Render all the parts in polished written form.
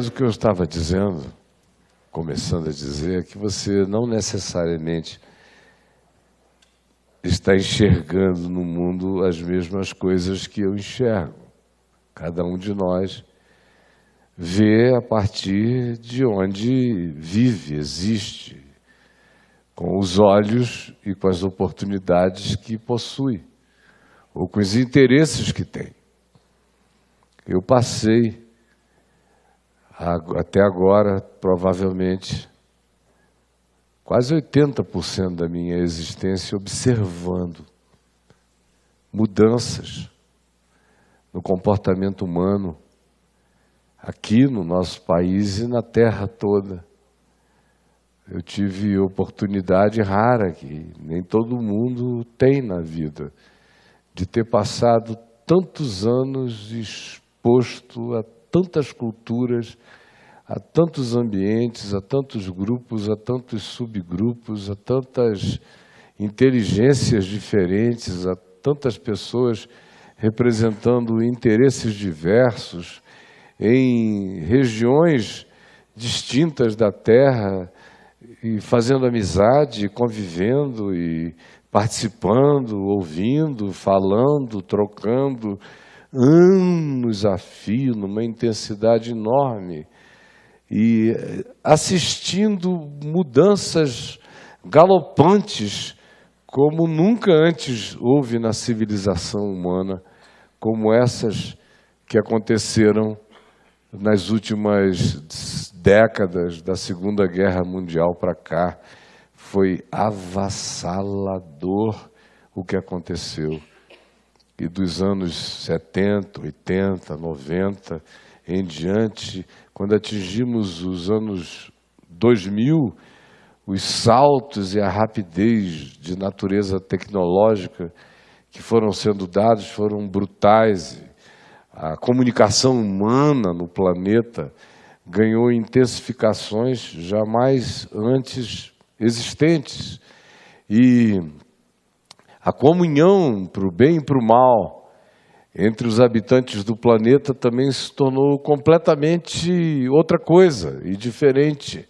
Mas o que eu estava dizendo, começando a dizer, é que você não necessariamente está enxergando no mundo as mesmas coisas que eu enxergo. Cada um de nós vê a partir de onde vive, existe, com os olhos e com as oportunidades que possui, ou com os interesses que tem. Eu passei, até agora, provavelmente, quase 80% da minha existência observando mudanças no comportamento humano, aqui no nosso país e na terra toda. Eu tive oportunidade rara, que nem todo mundo tem na vida, de ter passado tantos anos exposto a tantas culturas, a tantos ambientes, a tantos grupos, a tantos subgrupos, a tantas inteligências diferentes, a tantas pessoas representando interesses diversos em regiões distintas da Terra e fazendo amizade, convivendo e participando, ouvindo, falando, trocando, anos a fio, numa intensidade enorme, e assistindo mudanças galopantes como nunca antes houve na civilização humana, como essas que aconteceram nas últimas décadas da Segunda Guerra Mundial para cá. Foi avassalador o que aconteceu. E dos anos 70, 80, 90 em diante, quando atingimos os anos 2000, os saltos e a rapidez de natureza tecnológica que foram sendo dados foram brutais. A comunicação humana no planeta ganhou intensificações jamais antes existentes. E a comunhão para o bem e para o mal entre os habitantes do planeta também se tornou completamente outra coisa e diferente.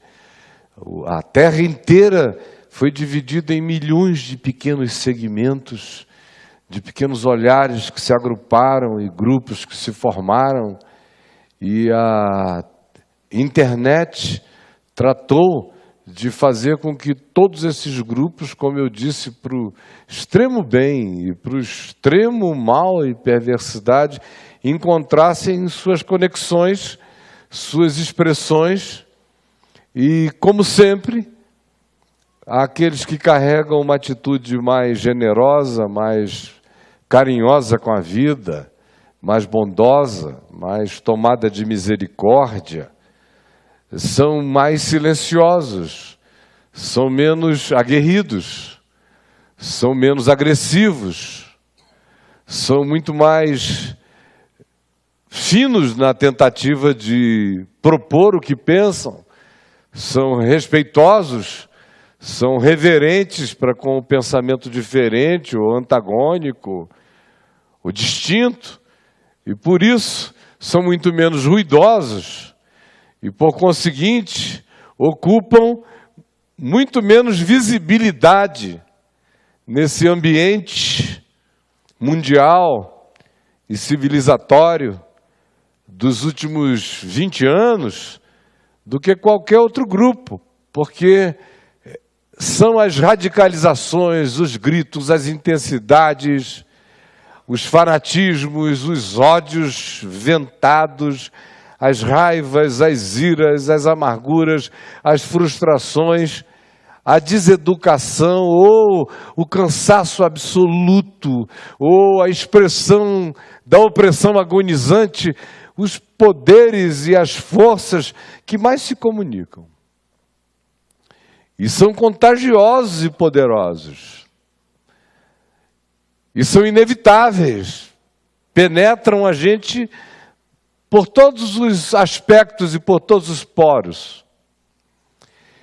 A Terra inteira foi dividida em milhões de pequenos segmentos, de pequenos olhares que se agruparam e grupos que se formaram. E a internet tratou de fazer com que todos esses grupos, como eu disse, para o extremo bem e para o extremo mal e perversidade, encontrassem suas conexões, suas expressões. E, como sempre, aqueles que carregam uma atitude mais generosa, mais carinhosa com a vida, mais bondosa, mais tomada de misericórdia, são mais silenciosos, são menos aguerridos, são menos agressivos, são muito mais finos na tentativa de propor o que pensam, são respeitosos, são reverentes para com o pensamento diferente ou antagônico, ou distinto, e por isso são muito menos ruidosos e, por conseguinte, ocupam muito menos visibilidade nesse ambiente mundial e civilizatório dos últimos 20 anos do que qualquer outro grupo, porque são as radicalizações, os gritos, as intensidades, os fanatismos, os ódios ventados, as raivas, as iras, as amarguras, as frustrações, a deseducação ou o cansaço absoluto, ou a expressão da opressão agonizante, os poderes e as forças que mais se comunicam. E são contagiosos e poderosos. E são inevitáveis. Penetram a gente por todos os aspectos e por todos os poros.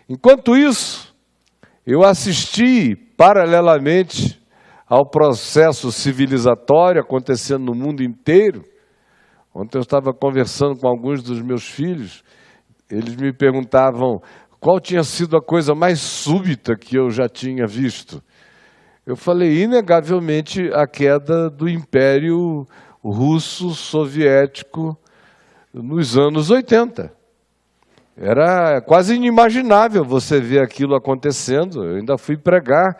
Enquanto isso, eu assisti paralelamente ao processo civilizatório acontecendo no mundo inteiro. Ontem eu estava conversando com alguns dos meus filhos eles me perguntavam qual tinha sido a coisa mais súbita que eu já tinha visto. Eu falei, inegavelmente, a queda do Império Russo-Soviético nos anos 80. Era quase inimaginável você ver aquilo acontecendo. Eu ainda fui pregar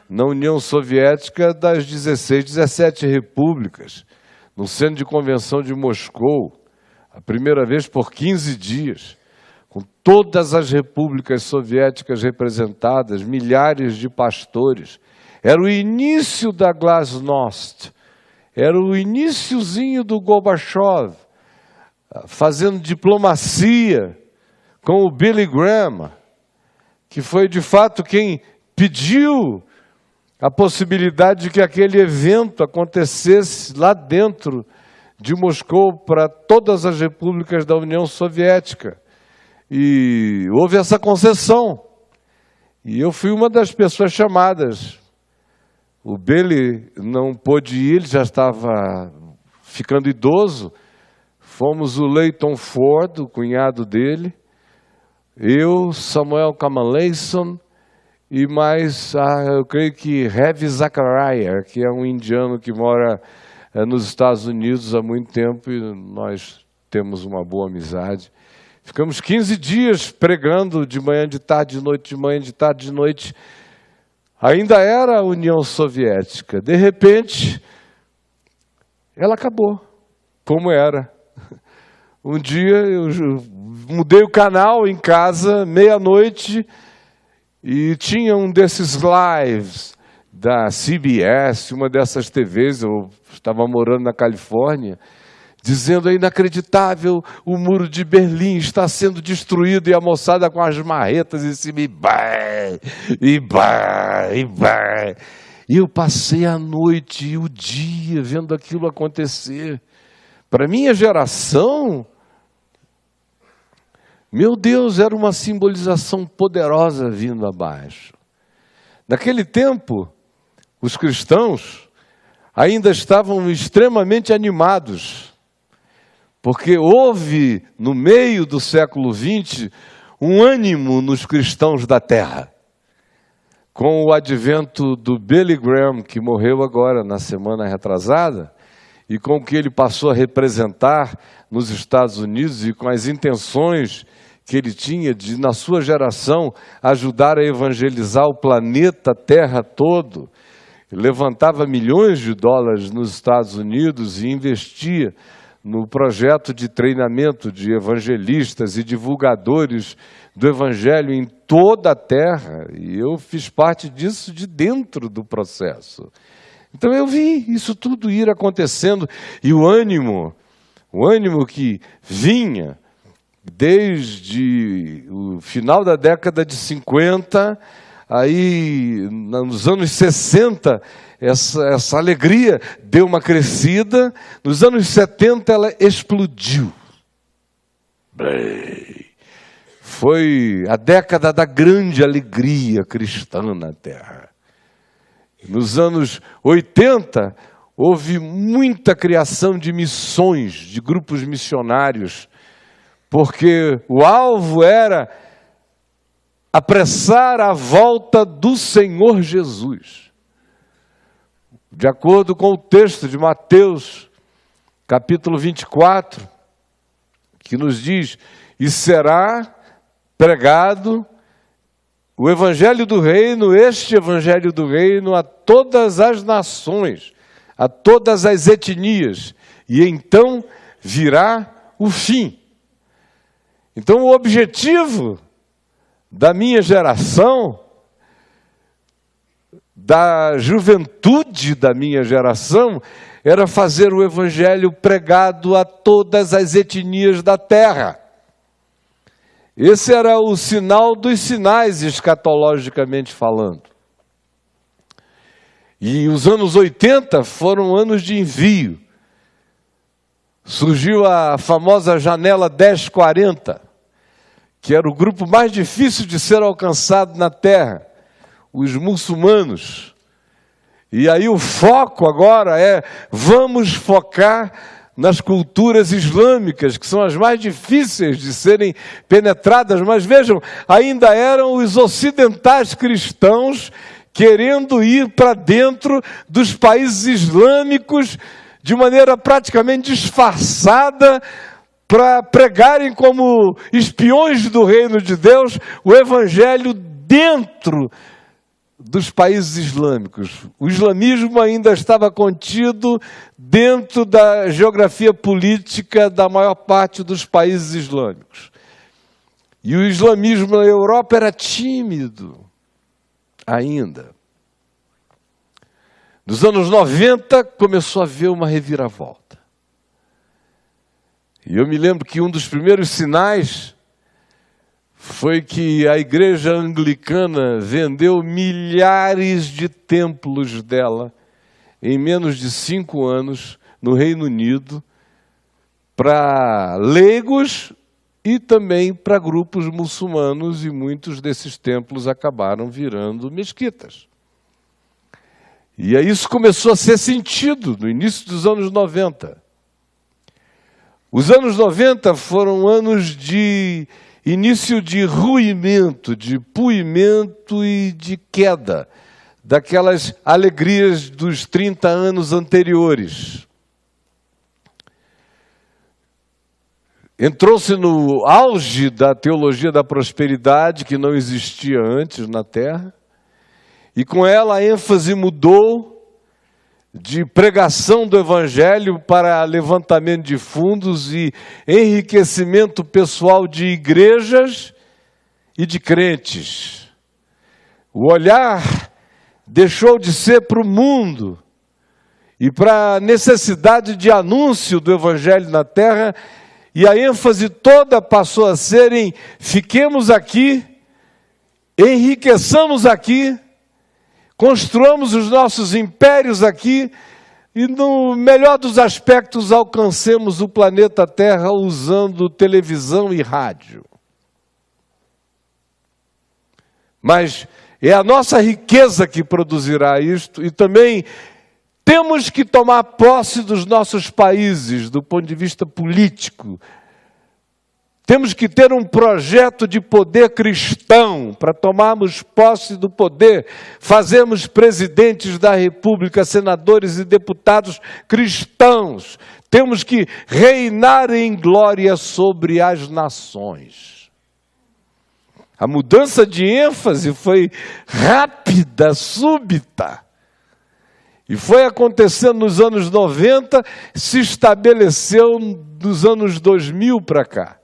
na União Soviética das 16, 17 repúblicas, no Centro de Convenção de Moscou, a primeira vez por 15 dias, com todas as repúblicas soviéticas representadas, milhares de pastores. Era o início da Glasnost, era o iniciozinho do Gorbachev, fazendo diplomacia com o Billy Graham, que foi de fato quem pediu a possibilidade de que aquele evento acontecesse lá dentro de Moscou para todas as repúblicas da União Soviética. E houve essa concessão. E eu fui uma das pessoas chamadas. O Billy não pôde ir, ele já estava ficando idoso. Fomos o Leighton Ford, o cunhado dele, eu, Samuel Kamaleison e mais, eu creio que Ravi Zachariah, que é um indiano que mora nos Estados Unidos há muito tempo e nós temos uma boa amizade. Ficamos 15 dias pregando de manhã, de tarde, de noite, de manhã, de tarde, de noite. Ainda era a União Soviética. De repente, ela acabou, como era. Um dia eu mudei o canal em casa, meia-noite, e tinha um desses lives da CBS, uma dessas TVs, eu estava morando na Califórnia, dizendo, é inacreditável, o muro de Berlim está sendo destruído, e a moçada com as marretas em cima, e eu passei a noite e o dia vendo aquilo acontecer. Para minha geração, meu Deus, era uma simbolização poderosa vindo abaixo. Naquele tempo, os cristãos ainda estavam extremamente animados, porque houve, no meio do século XX, um ânimo nos cristãos da terra. Com o advento do Billy Graham, que morreu agora, na semana retrasada, e com o que ele passou a representar nos Estados Unidos e com as intenções que ele tinha de, na sua geração, ajudar a evangelizar o planeta Terra todo. Levantava milhões de dólares nos Estados Unidos e investia no projeto de treinamento de evangelistas e divulgadores do Evangelho em toda a terra. E eu fiz parte disso de dentro do processo. Então eu vi isso tudo ir acontecendo. E o ânimo que vinha desde o final da década de 50, aí nos anos 60, essa alegria deu uma crescida, nos anos 70 ela explodiu. Foi a década da grande alegria cristã na Terra. Nos anos 80, houve muita criação de missões, de grupos missionários, porque o alvo era apressar a volta do Senhor Jesus. De acordo com o texto de Mateus, capítulo 24, que nos diz, e será pregado o Evangelho do Reino, este Evangelho do Reino, a todas as nações, a todas as etnias, e então virá o fim. Então o objetivo da minha geração, da juventude da minha geração, era fazer o Evangelho pregado a todas as etnias da terra. Esse era o sinal dos sinais, escatologicamente falando. E os anos 80 foram anos de envio. Surgiu a famosa janela 1040, que era o grupo mais difícil de ser alcançado na terra, os muçulmanos. E aí o foco agora é, vamos focar nas culturas islâmicas, que são as mais difíceis de serem penetradas, mas vejam, ainda eram os ocidentais cristãos querendo ir para dentro dos países islâmicos de maneira praticamente disfarçada, para pregarem como espiões do reino de Deus o evangelho dentro dos países islâmicos. O islamismo ainda estava contido dentro da geografia política da maior parte dos países islâmicos. E o islamismo na Europa era tímido ainda. Nos anos 90 começou a haver uma reviravolta. E eu me lembro que um dos primeiros sinais foi que a igreja anglicana vendeu milhares de templos dela em menos de 5 anos no Reino Unido para leigos e também para grupos muçulmanos, e muitos desses templos acabaram virando mesquitas. E aí isso começou a ser sentido no início dos anos 90. Os anos 90 foram anos de início de ruimento, de puimento e de queda daquelas alegrias dos 30 anos anteriores. Entrou-se no auge da teologia da prosperidade, que não existia antes na Terra, e com ela a ênfase mudou de pregação do Evangelho para levantamento de fundos e enriquecimento pessoal de igrejas e de crentes. O olhar deixou de ser para o mundo e para a necessidade de anúncio do Evangelho na terra, e a ênfase toda passou a ser em fiquemos aqui, enriqueçamos aqui, construamos os nossos impérios aqui e, no melhor dos aspectos, alcancemos o planeta Terra usando televisão e rádio. Mas é a nossa riqueza que produzirá isto, e também temos que tomar posse dos nossos países, do ponto de vista político. Temos que ter um projeto de poder cristão para tomarmos posse do poder, fazermos presidentes da República, senadores e deputados cristãos. Temos que reinar em glória sobre as nações. A mudança de ênfase foi rápida, súbita. E foi acontecendo nos anos 90, se estabeleceu dos anos 2000 para cá.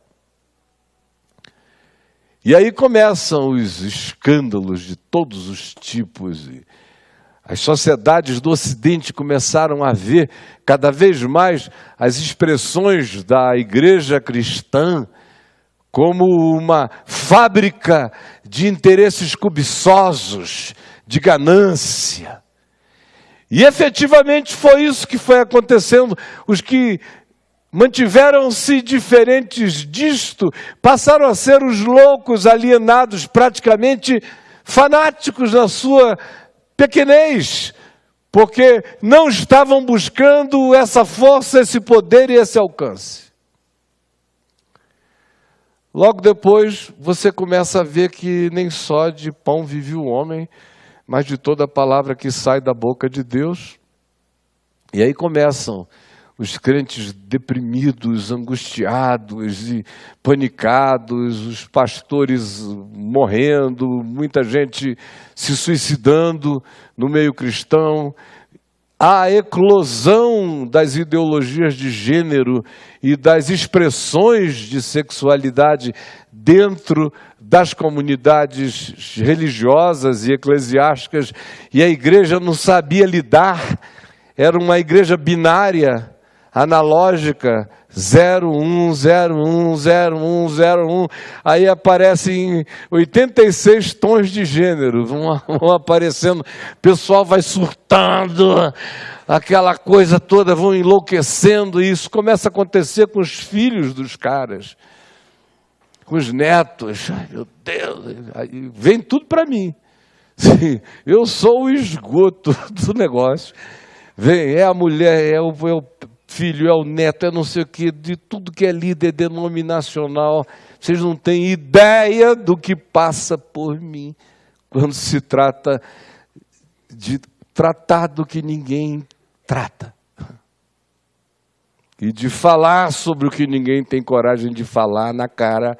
E aí começam os escândalos de todos os tipos. As sociedades do Ocidente começaram a ver cada vez mais as expressões da igreja cristã como uma fábrica de interesses cobiçosos, de ganância. E efetivamente foi isso que foi acontecendo. Os que mantiveram-se diferentes disto passaram a ser os loucos, alienados, praticamente fanáticos na sua pequenez, porque não estavam buscando essa força, esse poder e esse alcance. Logo depois, você começa a ver que nem só de pão vive o homem, mas de toda a palavra que sai da boca de Deus. E aí começam os crentes deprimidos, angustiados e panicados, os pastores morrendo, muita gente se suicidando no meio cristão. A eclosão das ideologias de gênero e das expressões de sexualidade dentro das comunidades religiosas e eclesiásticas, e a igreja não sabia lidar, era uma igreja binária, analógica, 01, 01, 01, 01, aí aparecem 86 tons de gênero, vão aparecendo, o pessoal vai surtando, aquela coisa toda, vão enlouquecendo, e isso começa a acontecer com os filhos dos caras, com os netos. Ai, meu Deus, aí vem tudo para mim, eu sou o esgoto do negócio. Vem, é a mulher, é o filho, é o neto, é não sei o quê, de tudo que é líder denominacional. Vocês não têm ideia do que passa por mim quando se trata de tratar do que ninguém trata. E de falar sobre o que ninguém tem coragem de falar na cara,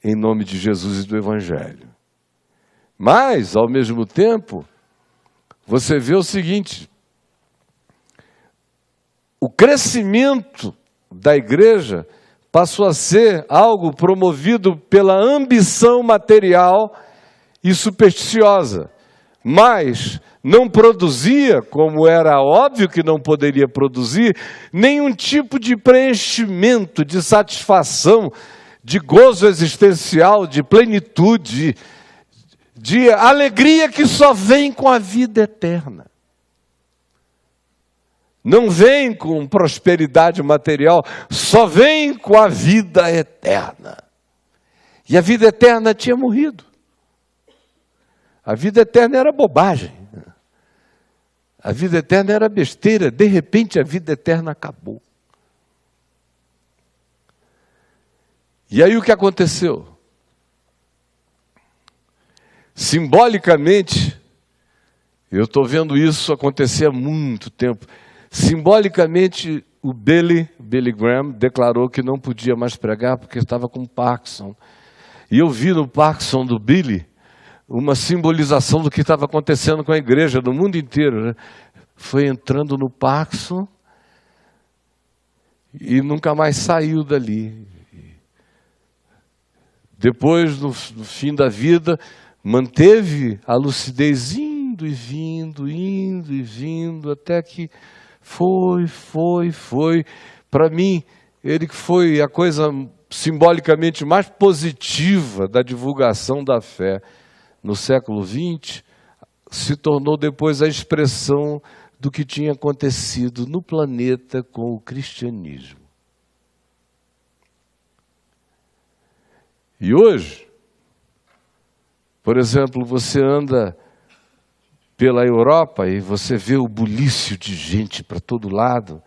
em nome de Jesus e do Evangelho. Mas, ao mesmo tempo, você vê o seguinte: o crescimento da igreja passou a ser algo promovido pela ambição material e supersticiosa, mas não produzia, como era óbvio que não poderia produzir, nenhum tipo de preenchimento, de satisfação, de gozo existencial, de plenitude, de alegria que só vem com a vida eterna. Não vem com prosperidade material, só vem com a vida eterna. E a vida eterna tinha morrido. A vida eterna era bobagem. A vida eterna era besteira. De repente a vida eterna acabou. E aí o que aconteceu? Simbolicamente, eu estou vendo isso acontecer há muito tempo. Simbolicamente, o Billy Graham declarou que não podia mais pregar porque estava com Parkinson. E eu vi no Parkinson do Billy uma simbolização do que estava acontecendo com a igreja no mundo inteiro, né? Foi entrando no Parkinson e nunca mais saiu dali. Depois, no fim da vida, manteve a lucidez indo e vindo, até que foi. Para mim, ele que foi a coisa simbolicamente mais positiva da divulgação da fé no século XX, se tornou depois a expressão do que tinha acontecido no planeta com o cristianismo. E hoje, por exemplo, você anda pela Europa e você vê o bulício de gente para todo lado.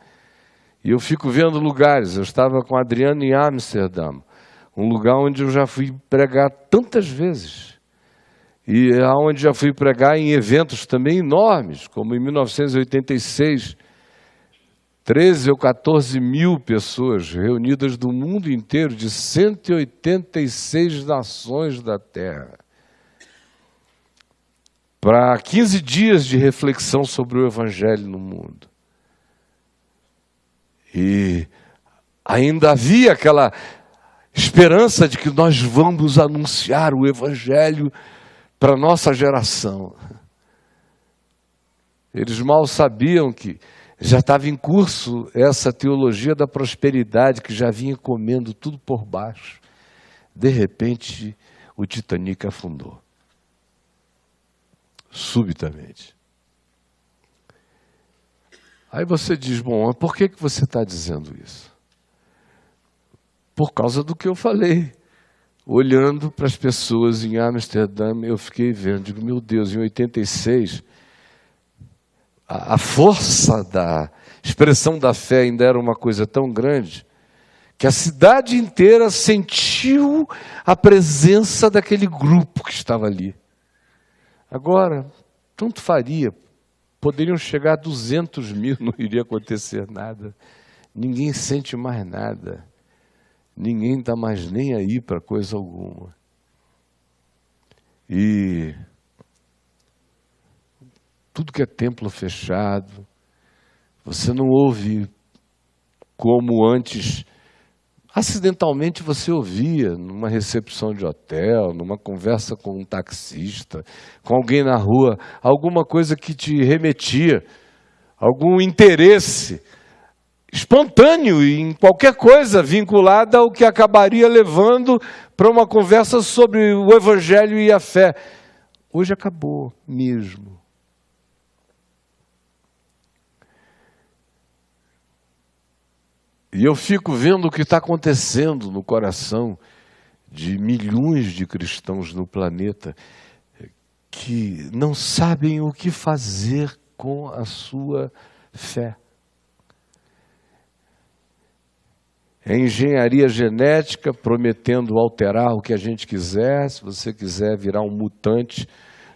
E eu fico vendo lugares. Eu estava com a Adriana em Amsterdã, um lugar onde eu já fui pregar tantas vezes. E aonde já fui pregar em eventos também enormes, como em 1986, 13 ou 14 mil pessoas reunidas do mundo inteiro, de 186 nações da Terra, para 15 dias de reflexão sobre o Evangelho no mundo. E ainda havia aquela esperança de que nós vamos anunciar o Evangelho para a nossa geração. Eles mal sabiam que já estava em curso essa teologia da prosperidade que já vinha comendo tudo por baixo. De repente, o Titanic afundou. Subitamente. Aí você diz, bom, mas por que você está dizendo isso? Por causa do que eu falei. Olhando para as pessoas em Amsterdã, eu fiquei vendo, digo, meu Deus, em 86, a força da expressão da fé ainda era uma coisa tão grande, que a cidade inteira sentiu a presença daquele grupo que estava ali. Agora, tanto faria, poderiam chegar a 200 mil, não iria acontecer nada. Ninguém sente mais nada. Ninguém está mais nem aí para coisa alguma. E tudo que é templo fechado, você não ouve como antes, acidentalmente você ouvia numa recepção de hotel, numa conversa com um taxista, com alguém na rua, alguma coisa que te remetia, algum interesse espontâneo em qualquer coisa vinculada ao que acabaria levando para uma conversa sobre o Evangelho e a fé. Hoje acabou mesmo. E eu fico vendo o que está acontecendo no coração de milhões de cristãos no planeta que não sabem o que fazer com a sua fé. É engenharia genética prometendo alterar o que a gente quiser. Se você quiser virar um mutante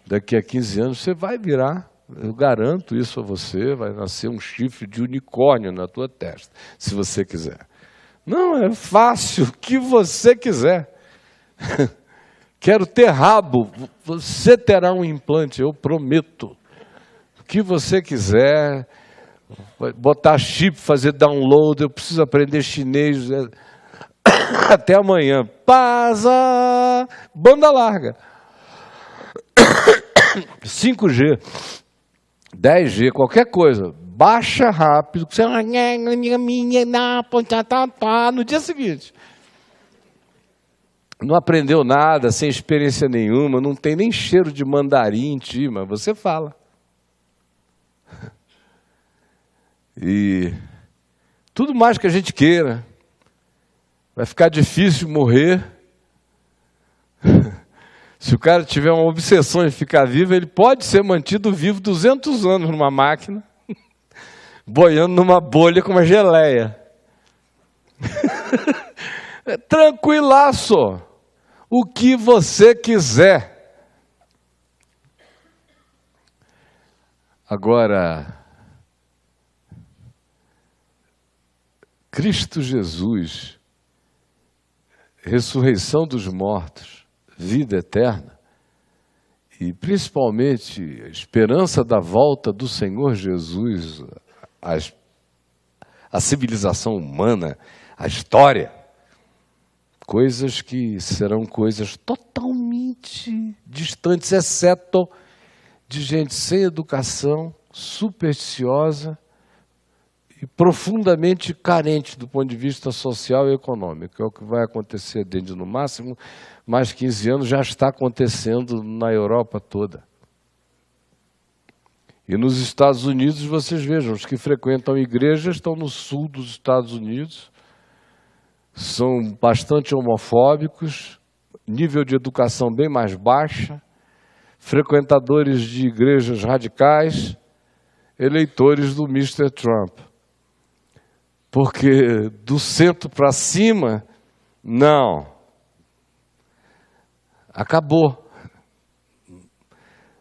daqui a 15 anos, você vai virar. Eu garanto isso a você, vai nascer um chifre de unicórnio na tua testa, se você quiser. Não, é fácil, o que você quiser. Quero ter rabo, você terá um implante, eu prometo. O que você quiser, botar chip, fazer download, eu preciso aprender chinês. Até amanhã. Pasa, banda larga. 5G, 10G, qualquer coisa. Baixa rápido, você no dia seguinte. Não aprendeu nada, sem experiência nenhuma, não tem nem cheiro de mandarim em ti, mas você fala. E tudo mais que a gente queira. Vai ficar difícil morrer. Se o cara tiver uma obsessão em ficar vivo, ele pode ser mantido vivo 200 anos numa máquina, boiando numa bolha com uma geleia. Tranquilaço. O que você quiser. Agora, Cristo Jesus, ressurreição dos mortos, vida eterna, e principalmente a esperança da volta do Senhor Jesus, a civilização humana, a história, coisas que serão coisas totalmente distantes, exceto de gente sem educação, supersticiosa e profundamente carente do ponto de vista social e econômico. É o que vai acontecer dentro de, no máximo, mais 15 anos, já está acontecendo na Europa toda. E nos Estados Unidos, vocês vejam, os que frequentam igrejas estão no sul dos Estados Unidos, são bastante homofóbicos, nível de educação bem mais baixa, frequentadores de igrejas radicais, eleitores do Mr. Trump. Porque do centro para cima, não. Acabou.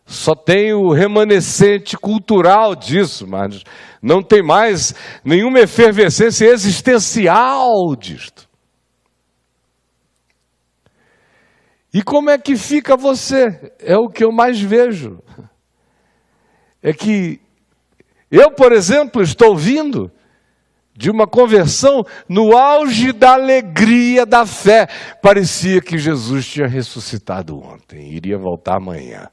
Só tem o remanescente cultural disso, mas não tem mais nenhuma efervescência existencial disto. E como é que fica você? É o que eu mais vejo. É que eu, por exemplo, estou vindo de uma conversão no auge da alegria, da fé. Parecia que Jesus tinha ressuscitado ontem, iria voltar amanhã.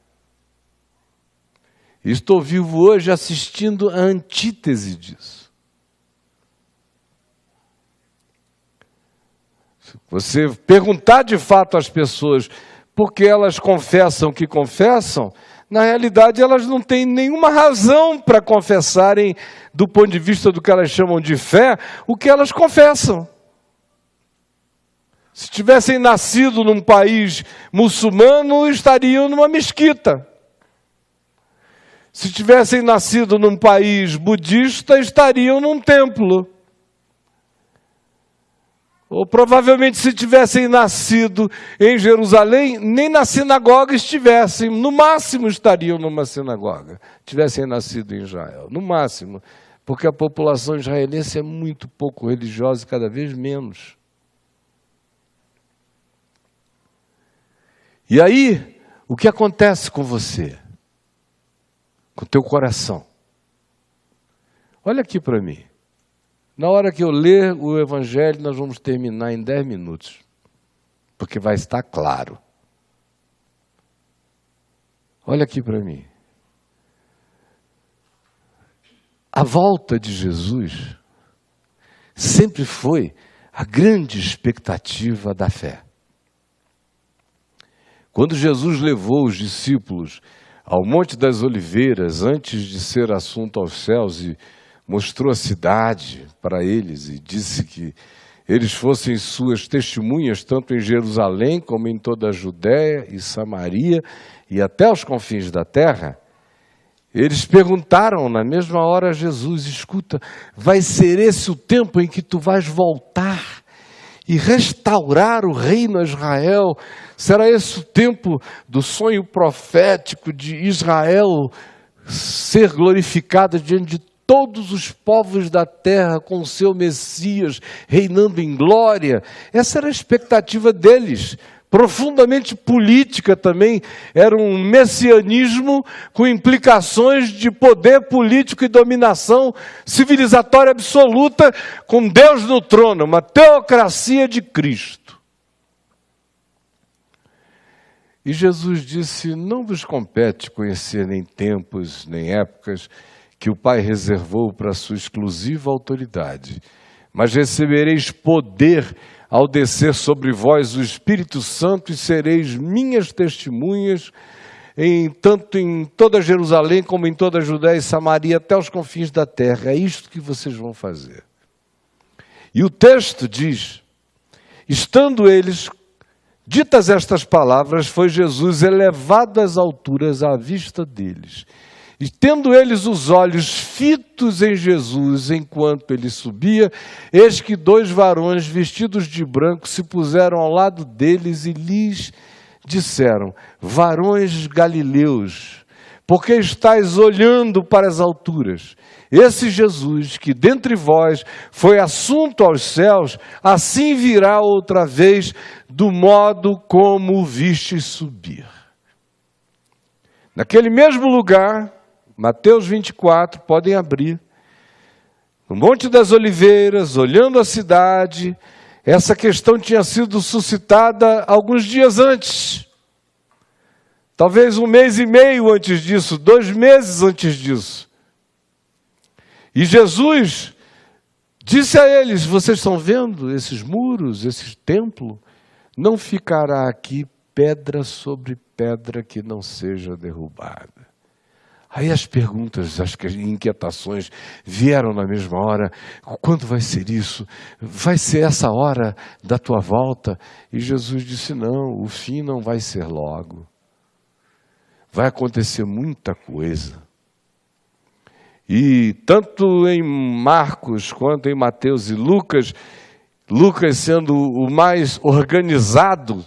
Estou vivo hoje assistindo a antítese disso. Se você perguntar de fato às pessoas por que elas confessam o que confessam, na realidade elas não têm nenhuma razão para confessarem, do ponto de vista do que elas chamam de fé, o que elas confessam. Se tivessem nascido num país muçulmano, estariam numa mesquita. Se tivessem nascido num país budista, estariam num templo. Ou provavelmente, se tivessem nascido em Jerusalém, nem na sinagoga estivessem. No máximo estariam numa sinagoga. Tivessem nascido em Israel. No máximo. Porque a população israelense é muito pouco religiosa e cada vez menos. E aí, o que acontece com você? Com o teu coração? Olha aqui para mim. Na hora que eu ler o Evangelho, nós vamos terminar em 10 minutos. Porque vai estar claro. Olha aqui para mim. A volta de Jesus sempre foi a grande expectativa da fé. Quando Jesus levou os discípulos ao Monte das Oliveiras, antes de ser assunto aos céus, e mostrou a cidade para eles e disse que eles fossem suas testemunhas, tanto em Jerusalém como em toda a Judéia e Samaria e até os confins da terra, eles perguntaram na mesma hora a Jesus: escuta, vai ser esse o tempo em que tu vais voltar e restaurar o reino a Israel. Será esse o tempo do sonho profético de Israel ser glorificada diante de todos os povos da terra com o seu Messias reinando em glória? Essa era a expectativa deles. Profundamente política também, era um messianismo com implicações de poder político e dominação civilizatória absoluta, com Deus no trono, uma teocracia de Cristo. E Jesus disse: não vos compete conhecer nem tempos, nem épocas que o Pai reservou para a sua exclusiva autoridade, mas recebereis poder ao descer sobre vós o Espírito Santo, e sereis minhas testemunhas, tanto em toda Jerusalém, como em toda a Judéia e Samaria, até os confins da terra. É isto que vocês vão fazer. E o texto diz: estando eles, ditas estas palavras, foi Jesus elevado às alturas à vista deles. E tendo eles os olhos fitos em Jesus, enquanto ele subia, eis que 2 varões vestidos de branco se puseram ao lado deles e lhes disseram: varões galileus, por que estáis olhando para as alturas? Esse Jesus, que dentre vós foi assunto aos céus, assim virá outra vez, do modo como o vistes subir. Naquele mesmo lugar, Mateus 24, podem abrir, no Monte das Oliveiras, olhando a cidade, essa questão tinha sido suscitada alguns dias antes, talvez 1 mês e meio antes disso, 2 meses antes disso. E Jesus disse a eles: vocês estão vendo esses muros, esse templo? Não ficará aqui pedra sobre pedra que não seja derrubada. Aí as perguntas, as inquietações vieram na mesma hora. Quando vai ser isso? Vai ser essa hora da tua volta? E Jesus disse: não, o fim não vai ser logo. Vai acontecer muita coisa. E tanto em Marcos quanto em Mateus e Lucas, Lucas sendo o mais organizado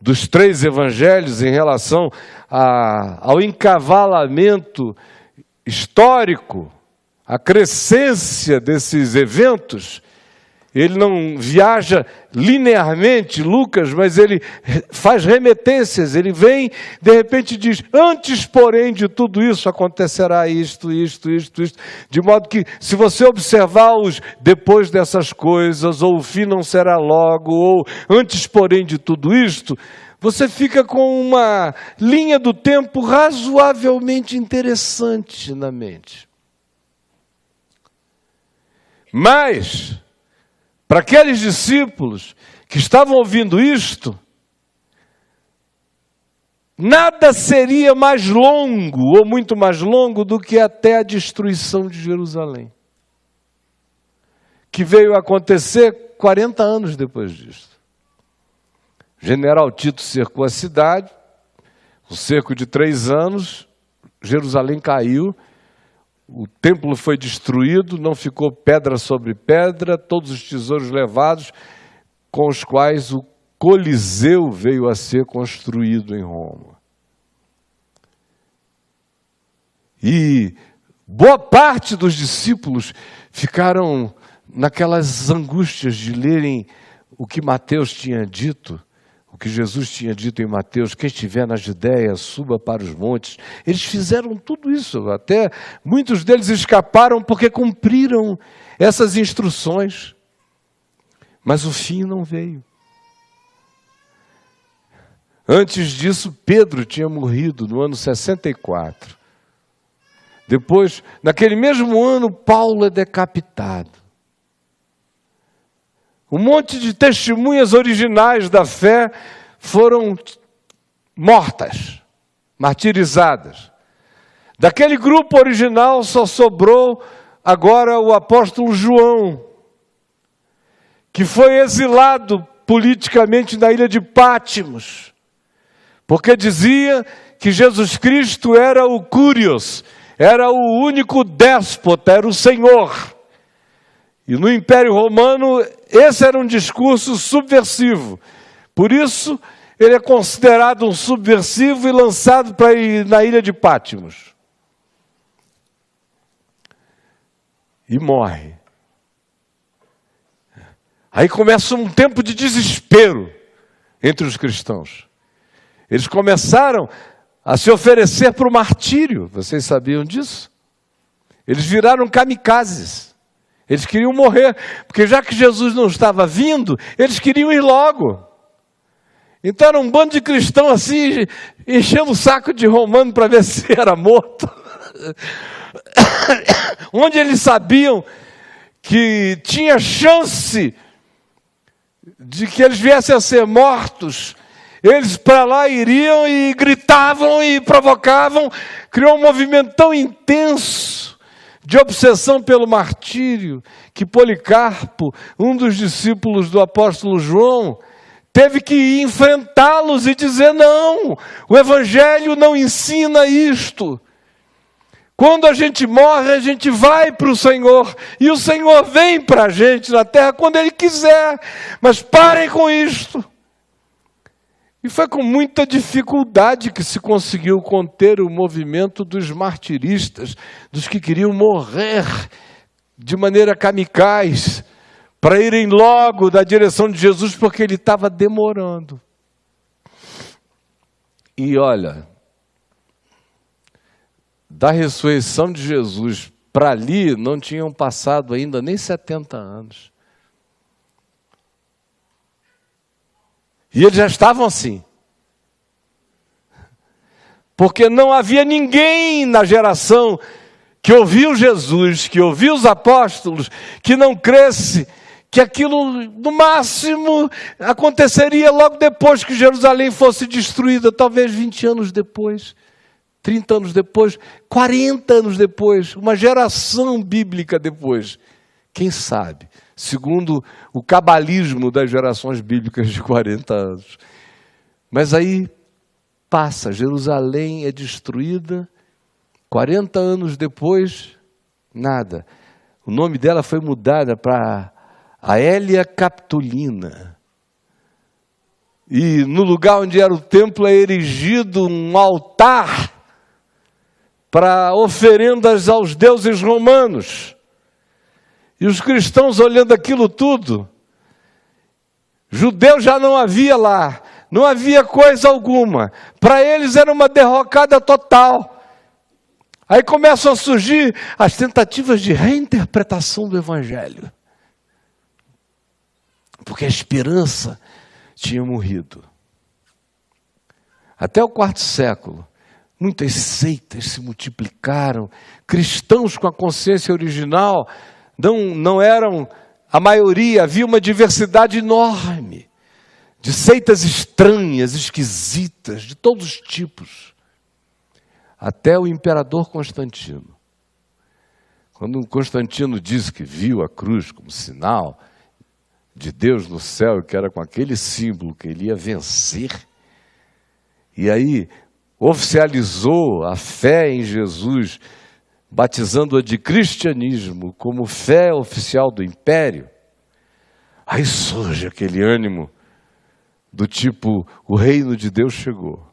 dos 3 evangelhos em relação ao encavalamento histórico, a crescência desses eventos, ele não viaja linearmente, Lucas, mas ele faz remetências, ele vem, de repente diz: antes, porém, de tudo isso acontecerá isto, de modo que, se você observar os depois dessas coisas, ou o fim não será logo, ou antes, porém, de tudo isto, você fica com uma linha do tempo razoavelmente interessante na mente. Mas, para aqueles discípulos que estavam ouvindo isto, nada seria mais longo, ou muito mais longo, do que até a destruição de Jerusalém, que veio a acontecer 40 anos depois disso. O general Tito cercou a cidade, um cerco de 3 anos, Jerusalém caiu, o templo foi destruído, não ficou pedra sobre pedra, todos os tesouros levados, com os quais o Coliseu veio a ser construído em Roma. E boa parte dos discípulos ficaram naquelas angústias de lerem o que Mateus tinha dito, o que Jesus tinha dito em Mateus: quem estiver na Judéia, suba para os montes. Eles fizeram tudo isso, até muitos deles escaparam porque cumpriram essas instruções. Mas o fim não veio. Antes disso, Pedro tinha morrido no ano 64. Depois, naquele mesmo ano, Paulo é decapitado. Um monte de testemunhas originais da fé foram mortas, martirizadas. Daquele grupo original só sobrou agora o apóstolo João, que foi exilado politicamente na ilha de Pátimos, porque dizia que Jesus Cristo era o Curios, era o único déspota, era o Senhor. E no Império Romano, esse era um discurso subversivo. Por isso, ele é considerado um subversivo e lançado para ir na ilha de Patmos. E morre. Aí começa um tempo de desespero entre os cristãos. Eles começaram a se oferecer para o martírio. Vocês sabiam disso? Eles viraram kamikazes. Eles queriam morrer, porque já que Jesus não estava vindo, eles queriam ir logo. Então era um bando de cristãos assim, enchendo o saco de romano para ver se era morto. Onde eles sabiam que tinha chance de que eles viessem a ser mortos, eles para lá iriam e gritavam e provocavam. Criou um movimento tão intenso de obsessão pelo martírio, que Policarpo, um dos discípulos do apóstolo João, teve que enfrentá-los e dizer: não, o Evangelho não ensina isto. Quando a gente morre, a gente vai para o Senhor, e o Senhor vem para a gente na terra quando Ele quiser, mas parem com isto. E foi com muita dificuldade que se conseguiu conter o movimento dos martiristas, dos que queriam morrer de maneira kamikaze, para irem logo da direção de Jesus, porque Ele estava demorando. E olha, da ressurreição de Jesus para ali, não tinham passado ainda nem 70 anos. E eles já estavam assim. Porque não havia ninguém na geração que ouviu Jesus, que ouviu os apóstolos, que não cresce que aquilo, no máximo, aconteceria logo depois que Jerusalém fosse destruída, talvez 20 anos depois, 30 anos depois, 40 anos depois, uma geração bíblica depois. Quem sabe? Segundo o cabalismo das gerações bíblicas de 40 anos. Mas aí passa, Jerusalém é destruída, 40 anos depois, nada. O nome dela foi mudado para Aélia Capitolina. E no lugar onde era o templo é erigido um altar para oferendas aos deuses romanos. E os cristãos olhando aquilo tudo, judeu já não havia lá, não havia coisa alguma. Para eles era uma derrocada total. Aí começam a surgir as tentativas de reinterpretação do Evangelho. Porque a esperança tinha morrido. Até o quarto século, muitas seitas se multiplicaram. Cristãos com a consciência original não eram a maioria, havia uma diversidade enorme de seitas estranhas, esquisitas, de todos os tipos. Até o imperador Constantino. Quando Constantino disse que viu a cruz como sinal de Deus no céu, que era com aquele símbolo que ele ia vencer, e aí oficializou a fé em Jesus, batizando-a de cristianismo como fé oficial do império, aí surge aquele ânimo do tipo, o reino de Deus chegou.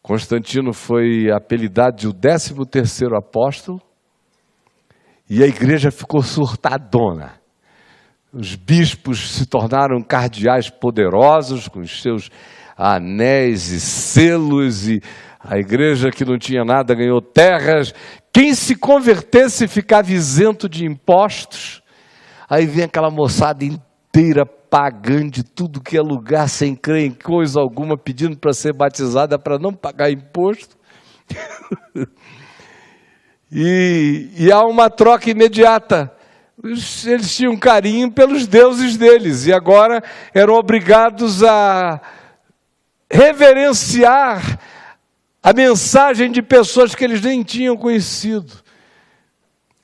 Constantino foi apelidado de o 13º apóstolo, e a igreja ficou surtadona. Os bispos se tornaram cardeais poderosos, com os seus anéis e selos, e a igreja que não tinha nada ganhou terras. Quem se convertesse ficava isento de impostos. Aí vem aquela moçada inteira pagando de tudo que é lugar, sem crer em coisa alguma, pedindo para ser batizada para não pagar imposto. E há uma troca imediata. Eles tinham carinho pelos deuses deles e agora eram obrigados a reverenciar a mensagem de pessoas que eles nem tinham conhecido.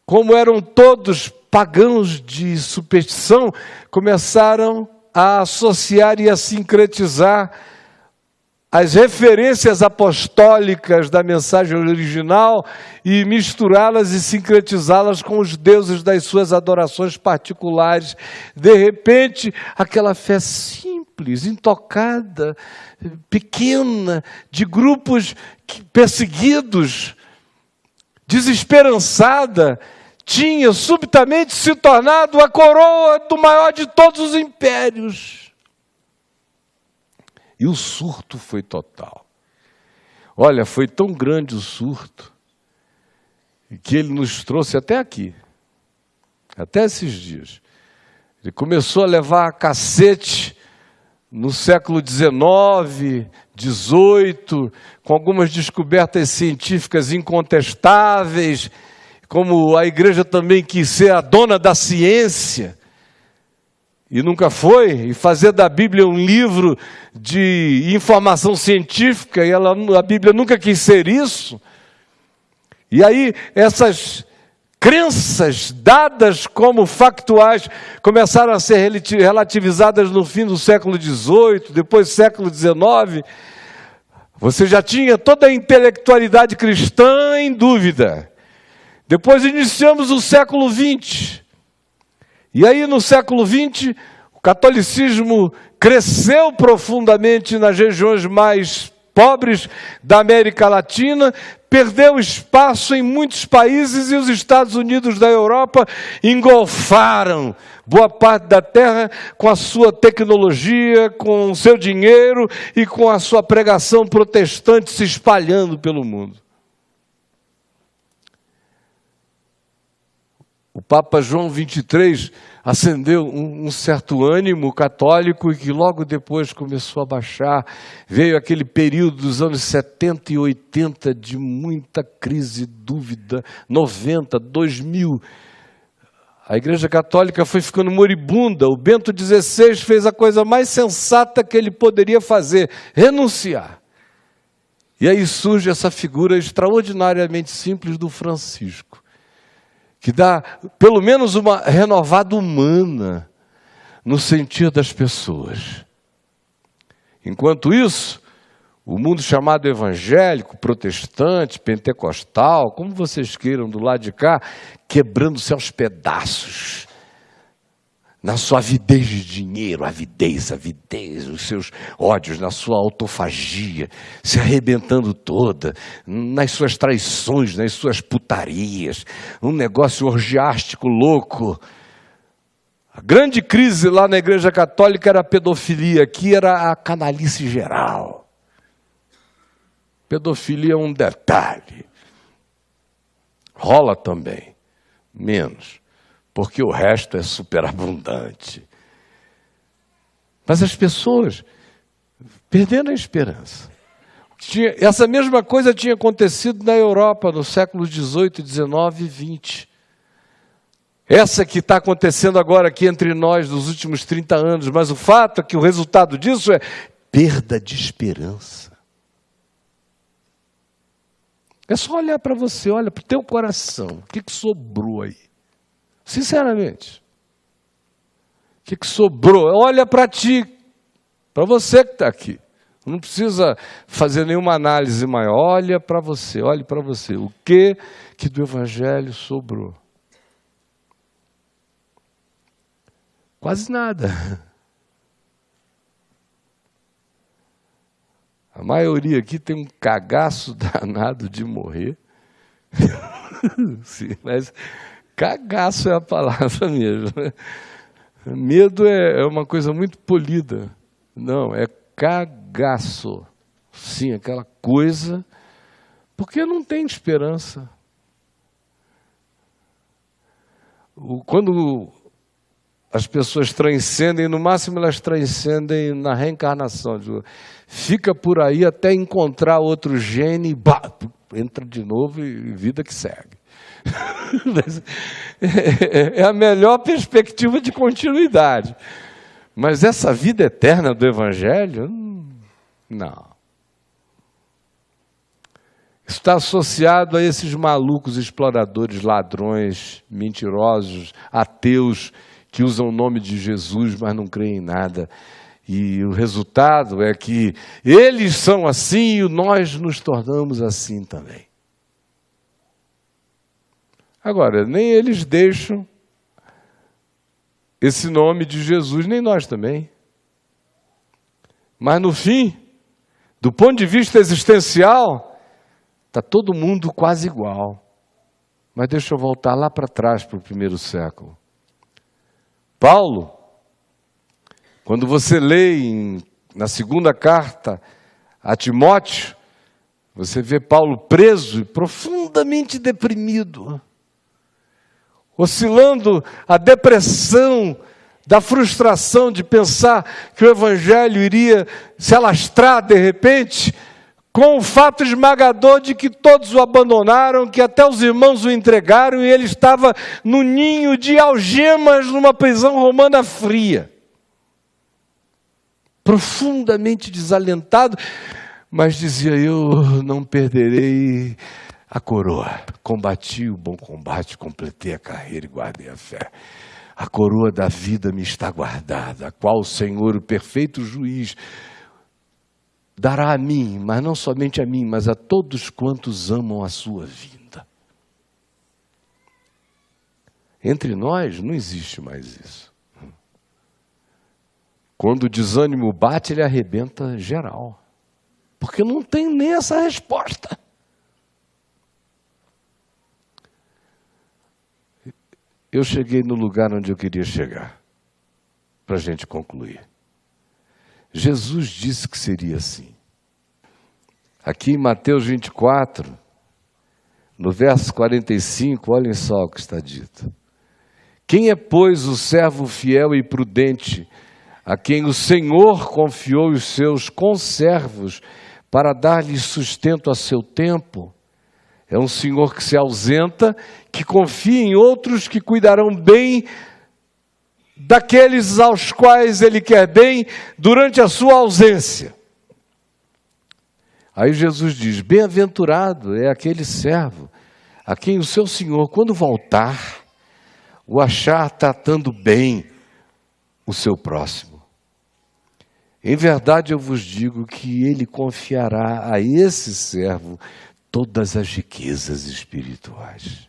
Como eram todos pagãos de superstição, começaram a associar e a sincretizar as referências apostólicas da mensagem original e misturá-las e sincretizá-las com os deuses das suas adorações particulares. De repente, aquela fé simples, intocada, pequena, de grupos perseguidos, desesperançada, tinha subitamente se tornado a coroa do maior de todos os impérios. E o surto foi total. Olha, foi tão grande o surto que ele nos trouxe até aqui, até esses dias. Ele começou a levar cacete no século XIX, XVIII, com algumas descobertas científicas incontestáveis, como a igreja também quis ser a dona da ciência, e nunca foi, e fazer da Bíblia um livro de informação científica, e a Bíblia nunca quis ser isso. E aí essas crenças dadas como factuais começaram a ser relativizadas no fim do século XVIII, depois do século XIX. Você já tinha toda a intelectualidade cristã em dúvida. Depois iniciamos o século XX. E aí no século XX, o catolicismo cresceu profundamente nas regiões mais pobres da América Latina, perdeu espaço em muitos países e os Estados Unidos da Europa engolfaram boa parte da terra com a sua tecnologia, com o seu dinheiro e com a sua pregação protestante se espalhando pelo mundo. O Papa João XXIII acendeu um certo ânimo católico e que logo depois começou a baixar. Veio aquele período dos anos 70 e 80 de muita crise, dúvida, 90, 2000. A Igreja Católica foi ficando moribunda. O Bento XVI fez a coisa mais sensata que ele poderia fazer, renunciar. E aí surge essa figura extraordinariamente simples do Francisco, que dá pelo menos uma renovada humana no sentir das pessoas. Enquanto isso, o mundo chamado evangélico, protestante, pentecostal, como vocês queiram, do lado de cá, quebrando-se aos pedaços, na sua avidez de dinheiro, avidez, os seus ódios, na sua autofagia, se arrebentando toda, nas suas traições, nas suas putarias, um negócio orgiástico louco. A grande crise lá na Igreja Católica era a pedofilia, aqui era a canalice geral. Pedofilia é um detalhe. Rola também, menos, porque o resto é superabundante. Mas as pessoas perderam a esperança. Essa mesma coisa tinha acontecido na Europa no século XVIII, XIX e XX. Essa que está acontecendo agora aqui entre nós nos últimos 30 anos, mas o fato é que o resultado disso é perda de esperança. É só olhar para você, olha para o teu coração, o que sobrou aí? Sinceramente, o que sobrou? Olha para ti, para você que está aqui. Não precisa fazer nenhuma análise maior. Olha para você, olhe para você. O que do Evangelho sobrou? Quase nada. A maioria aqui tem um cagaço danado de morrer. Sim, mas cagaço é a palavra mesmo. Medo é uma coisa muito polida. Não, é cagaço. Sim, aquela coisa, porque não tem esperança. Quando as pessoas transcendem, no máximo elas transcendem na reencarnação. Fica por aí até encontrar outro gene, entra de novo e vida que segue. É a melhor perspectiva de continuidade. Mas essa vida eterna do Evangelho, não. Está associado a esses malucos exploradores, ladrões, mentirosos, ateus, que usam o nome de Jesus, mas não creem em nada. E o resultado é que eles são assim e nós nos tornamos assim também. Agora, nem eles deixam esse nome de Jesus, nem nós também. Mas no fim, do ponto de vista existencial, está todo mundo quase igual. Mas deixa eu voltar lá para trás, para o primeiro século. Paulo, quando você lê na segunda carta a Timóteo, você vê Paulo preso e profundamente deprimido, oscilando a depressão da frustração de pensar que o Evangelho iria se alastrar de repente, com o fato esmagador de que todos o abandonaram, que até os irmãos o entregaram e ele estava no ninho de algemas numa prisão romana fria. Profundamente desalentado, mas dizia: eu não perderei a coroa. Combati o bom combate, completei a carreira e guardei a fé. A coroa da vida me está guardada, a qual o Senhor, o perfeito juiz, dará a mim, mas não somente a mim, mas a todos quantos amam a sua vinda. Entre nós não existe mais isso. Quando o desânimo bate, ele arrebenta geral. Porque não tem nem essa resposta. Eu cheguei no lugar onde eu queria chegar, para a gente concluir. Jesus disse que seria assim. Aqui em Mateus 24, no verso 45, olhem só o que está dito. Quem é, pois, o servo fiel e prudente, a quem o Senhor confiou os seus conservos para dar-lhe sustento a seu tempo? É um senhor que se ausenta, que confia em outros que cuidarão bem daqueles aos quais ele quer bem durante a sua ausência. Aí Jesus diz: bem-aventurado é aquele servo a quem o seu senhor, quando voltar, o achar tratando bem o seu próximo. Em verdade eu vos digo que ele confiará a esse servo todas as riquezas espirituais.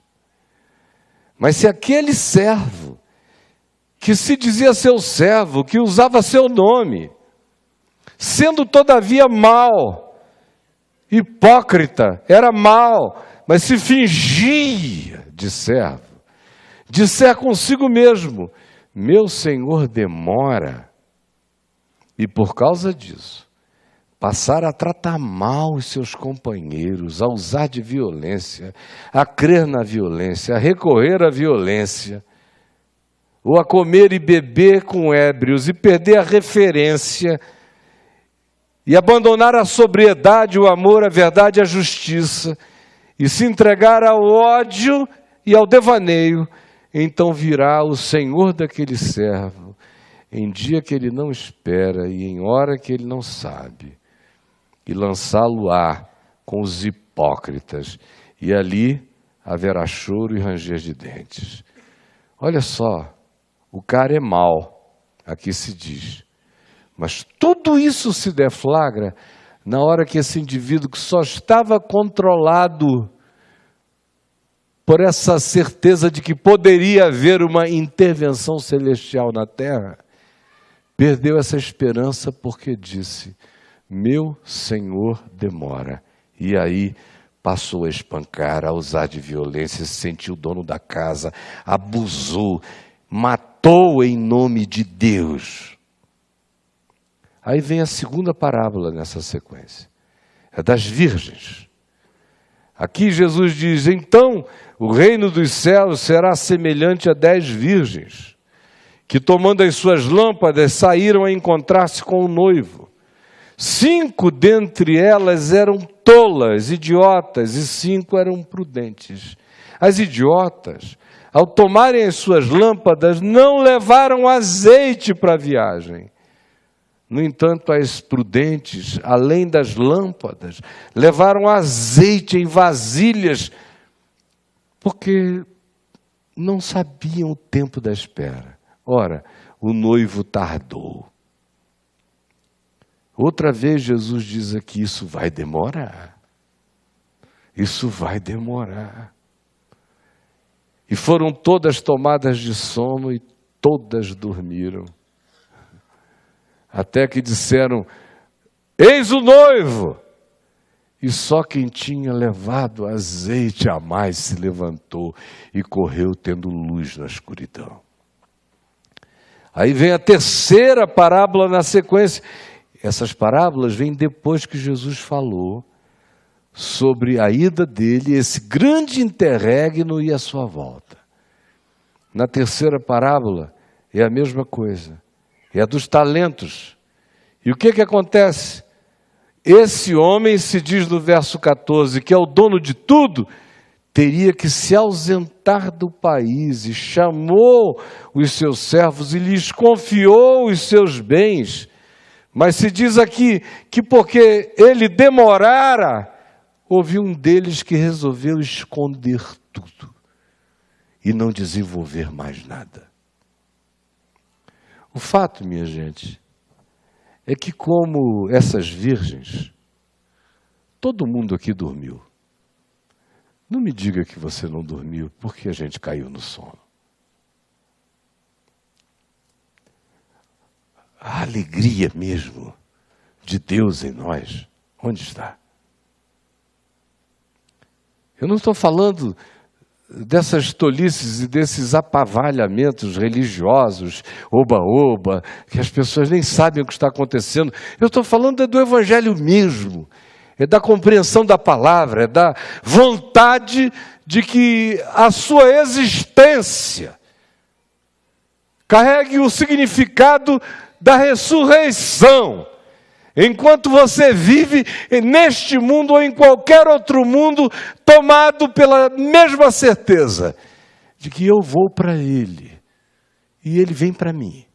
Mas se aquele servo, que se dizia seu servo, que usava seu nome, sendo todavia mau, hipócrita, era mau, mas se fingia de servo, disser consigo mesmo: meu senhor demora, e por causa disso passar a tratar mal os seus companheiros, a usar de violência, a crer na violência, a recorrer à violência, ou a comer e beber com ébrios e perder a referência, e abandonar a sobriedade, o amor, a verdade e a justiça, e se entregar ao ódio e ao devaneio, então virá o Senhor daquele servo, em dia que ele não espera e em hora que ele não sabe, e lançá-lo-á com os hipócritas, e ali haverá choro e ranger de dentes. Olha só, o cara é mau, aqui se diz, mas tudo isso se deflagra na hora que esse indivíduo, que só estava controlado por essa certeza de que poderia haver uma intervenção celestial na terra, perdeu essa esperança porque disse: meu senhor demora. E aí passou a espancar, a usar de violência, se sentiu dono da casa, abusou, matou em nome de Deus. Aí vem a segunda parábola nessa sequência, é das virgens. Aqui Jesus diz: então o reino dos céus será semelhante a 10 virgens, que tomando as suas lâmpadas saíram a encontrar-se com o noivo. 5 dentre elas eram tolas, idiotas, e 5 eram prudentes. As idiotas, ao tomarem as suas lâmpadas, não levaram azeite para a viagem. No entanto, as prudentes, além das lâmpadas, levaram azeite em vasilhas, porque não sabiam o tempo da espera. Ora, o noivo tardou. Outra vez Jesus diz aqui, isso vai demorar. Isso vai demorar. E foram todas tomadas de sono e todas dormiram. Até que disseram, eis o noivo! E só quem tinha levado azeite a mais se levantou e correu tendo luz na escuridão. Aí vem a terceira parábola na sequência. Essas parábolas vêm depois que Jesus falou sobre a ida dele, esse grande interregno e a sua volta. Na terceira parábola é a mesma coisa, é a dos talentos. E o que acontece? Esse homem, se diz no verso 14, que é o dono de tudo, teria que se ausentar do país e chamou os seus servos e lhes confiou os seus bens. Mas se diz aqui que porque ele demorara, houve um deles que resolveu esconder tudo e não desenvolver mais nada. O fato, minha gente, é que como essas virgens, todo mundo aqui dormiu. Não me diga que você não dormiu porque a gente caiu no sono. A alegria mesmo de Deus em nós, onde está? Eu não estou falando dessas tolices e desses apavalhamentos religiosos, oba-oba, que as pessoas nem sabem o que está acontecendo. Eu estou falando do Evangelho mesmo, é da compreensão da palavra, é da vontade de que a sua existência carregue o significado da ressurreição. Enquanto você vive neste mundo ou em qualquer outro mundo, tomado pela mesma certeza de que eu vou para Ele e Ele vem para mim.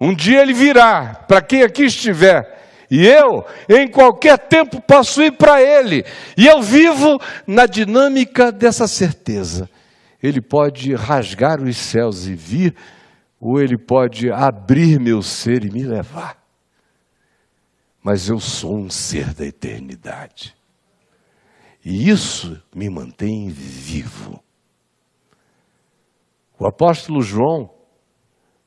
Um dia Ele virá para quem aqui estiver e eu, em qualquer tempo, posso ir para Ele. E eu vivo na dinâmica dessa certeza. Ele pode rasgar os céus e vir, ou Ele pode abrir meu ser e me levar. Mas eu sou um ser da eternidade. E isso me mantém vivo. O apóstolo João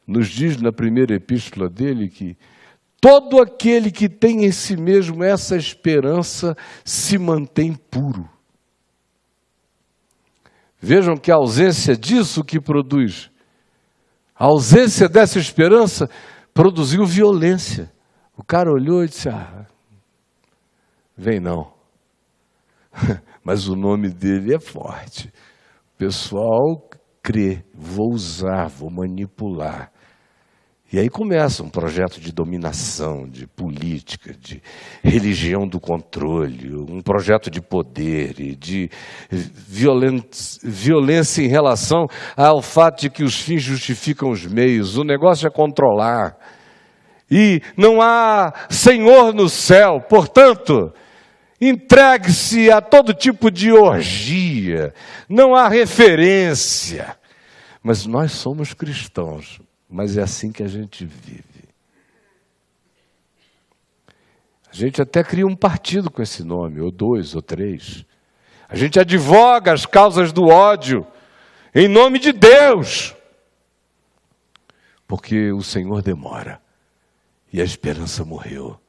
nos diz na primeira epístola dele que todo aquele que tem em si mesmo essa esperança se mantém puro. Vejam que a ausência disso que produz. A ausência dessa esperança produziu violência. O cara olhou e disse, vem não. Mas o nome dele é forte. O pessoal crê, vou usar, vou manipular. E aí começa um projeto de dominação, de política, de religião do controle, um projeto de poder e de violência em relação ao fato de que os fins justificam os meios. O negócio é controlar. E não há Senhor no céu, portanto, entregue-se a todo tipo de orgia, não há referência. Mas nós somos cristãos, mas é assim que a gente vive. A gente até cria um partido com esse nome, ou 2, ou 3. A gente advoga as causas do ódio, em nome de Deus. Porque o Senhor demora. E a esperança morreu.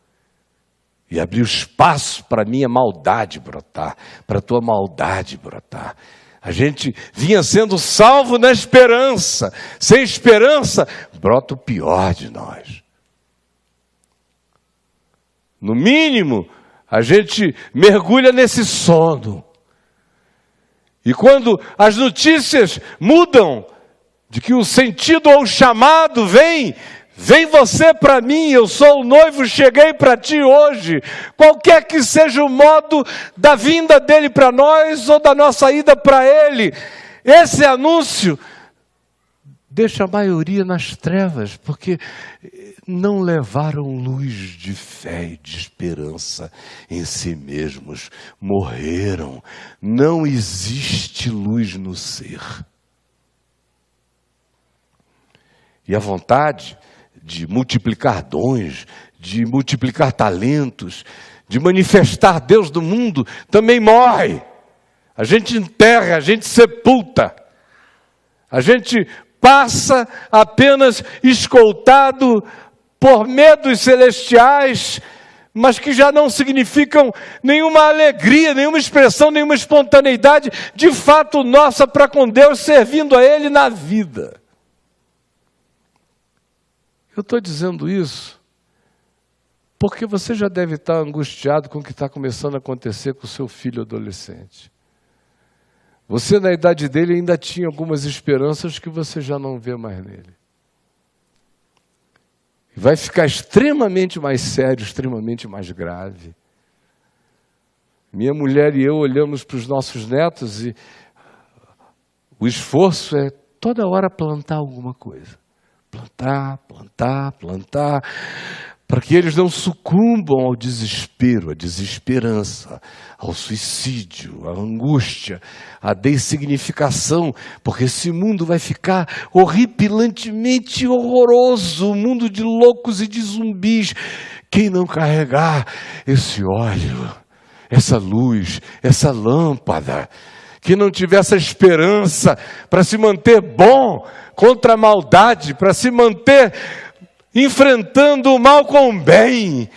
E abriu espaço para a minha maldade brotar, para a tua maldade brotar. A gente vinha sendo salvo na esperança. Sem esperança, brota o pior de nós. No mínimo, a gente mergulha nesse sono. E quando as notícias mudam, de que o sentido ou o chamado vem você para mim, eu sou o noivo, cheguei para ti hoje. Qualquer que seja o modo da vinda dele para nós ou da nossa ida para ele, esse anúncio deixa a maioria nas trevas, porque não levaram luz de fé e de esperança em si mesmos. Morreram. Não existe luz no ser. E a vontade de multiplicar dons, de multiplicar talentos, de manifestar Deus do mundo, também morre. A gente enterra, a gente sepulta. A gente passa apenas escoltado por medos celestiais, mas que já não significam nenhuma alegria, nenhuma expressão, nenhuma espontaneidade de fato nossa para com Deus, servindo a Ele na vida. Eu estou dizendo isso porque você já deve estar angustiado com o que está começando a acontecer com o seu filho adolescente. Você, na idade dele, ainda tinha algumas esperanças que você já não vê mais nele. Vai ficar extremamente mais sério, extremamente mais grave. Minha mulher e eu olhamos para os nossos netos e o esforço é toda hora plantar alguma coisa. Plantar, plantar, plantar, para que eles não sucumbam ao desespero, à desesperança, ao suicídio, à angústia, à dessignificação, porque esse mundo vai ficar horripilantemente horroroso, um mundo de loucos e de zumbis. Quem não carregar esse óleo, essa luz, essa lâmpada, que não tiver essa esperança para se manter bom contra a maldade, para se manter enfrentando o mal com o bem,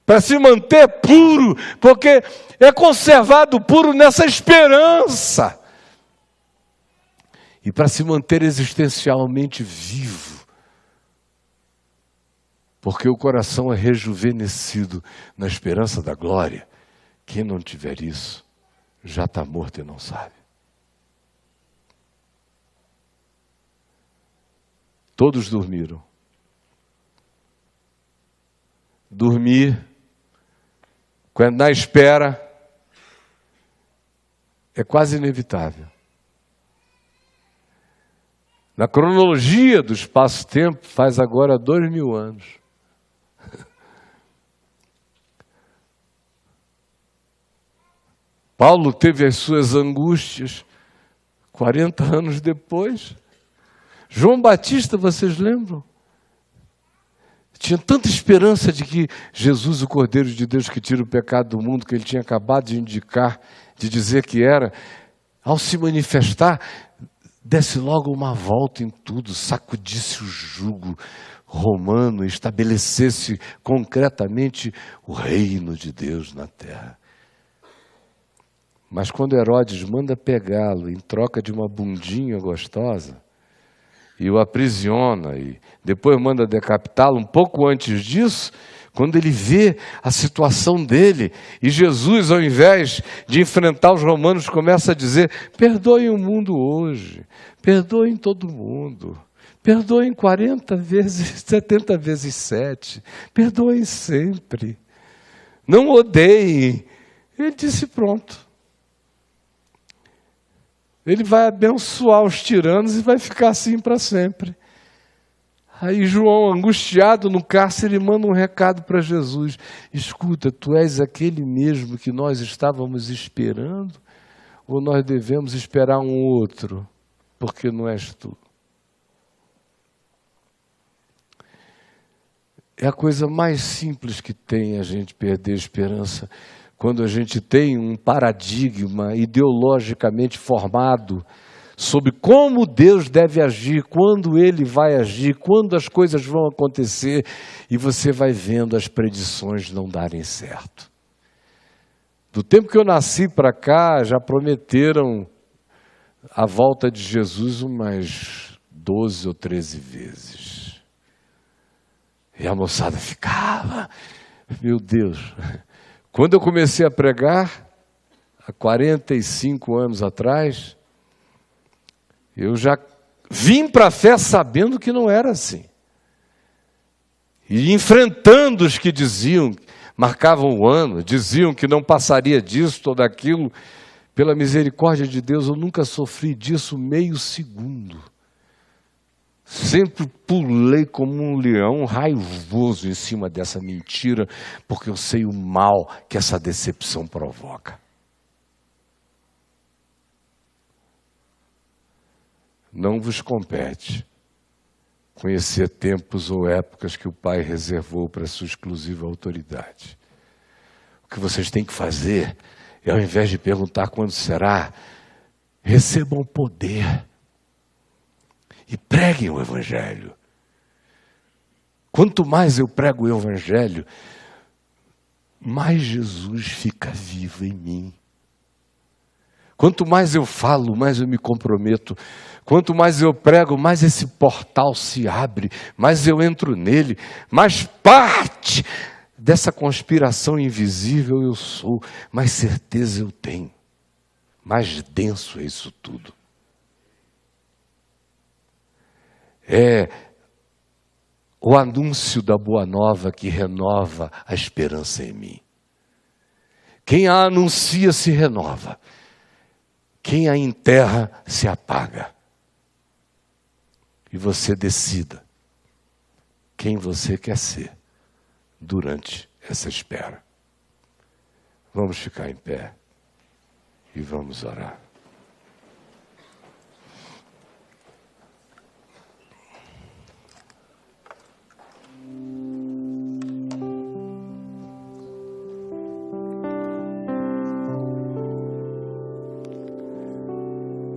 para se manter puro, porque é conservado puro nessa esperança, e para se manter existencialmente vivo, porque o coração é rejuvenescido na esperança da glória. Quem não tiver isso, já está morto e não sabe. Todos dormiram. Dormir, quando na espera, é quase inevitável. Na cronologia do espaço-tempo, faz agora 2000 anos. Paulo teve as suas angústias 40 anos depois. João Batista, vocês lembram? Tinha tanta esperança de que Jesus, o Cordeiro de Deus que tira o pecado do mundo, que ele tinha acabado de indicar, de dizer que era, ao se manifestar, desse logo uma volta em tudo, sacudisse o jugo romano, estabelecesse concretamente o reino de Deus na terra. Mas quando Herodes manda pegá-lo em troca de uma bundinha gostosa, e o aprisiona, e depois manda decapitá-lo, um pouco antes disso, quando ele vê a situação dele, e Jesus, ao invés de enfrentar os romanos, começa a dizer: perdoem o mundo hoje, perdoem todo mundo, perdoem 40 vezes, 70 vezes 7, perdoem sempre, não odeiem. Ele disse: pronto. Ele vai abençoar os tiranos e vai ficar assim para sempre. Aí João, angustiado no cárcere, manda um recado para Jesus: escuta, tu és aquele mesmo que nós estávamos esperando? Ou nós devemos esperar um outro, porque não és tu? É a coisa mais simples que tem a gente perder a esperança, quando a gente tem um paradigma ideologicamente formado sobre como Deus deve agir, quando Ele vai agir, quando as coisas vão acontecer, e você vai vendo as predições não darem certo. Do tempo que eu nasci para cá, já prometeram a volta de Jesus umas 12 ou 13 vezes. E a moçada ficava, meu Deus. Quando eu comecei a pregar, há 45 anos atrás, eu já vim para a fé sabendo que não era assim. E enfrentando os que diziam, marcavam o ano, diziam que não passaria disso, tudo aquilo. Pela misericórdia de Deus, eu nunca sofri disso meio segundo. Sempre pulei como um leão raivoso em cima dessa mentira, porque eu sei o mal que essa decepção provoca. Não vos compete conhecer tempos ou épocas que o Pai reservou para a sua exclusiva autoridade. O que vocês têm que fazer é, ao invés de perguntar quando será, recebam o poder e preguem o Evangelho. Quanto mais eu prego o Evangelho, mais Jesus fica vivo em mim. Quanto mais eu falo, mais eu me comprometo. Quanto mais eu prego, mais esse portal se abre, mais eu entro nele, mais parte dessa conspiração invisível eu sou, mais certeza eu tenho. Mais denso é isso tudo. É o anúncio da boa nova que renova a esperança em mim. Quem a anuncia se renova. Quem a enterra se apaga. E você decida quem você quer ser durante essa espera. Vamos ficar em pé e vamos orar.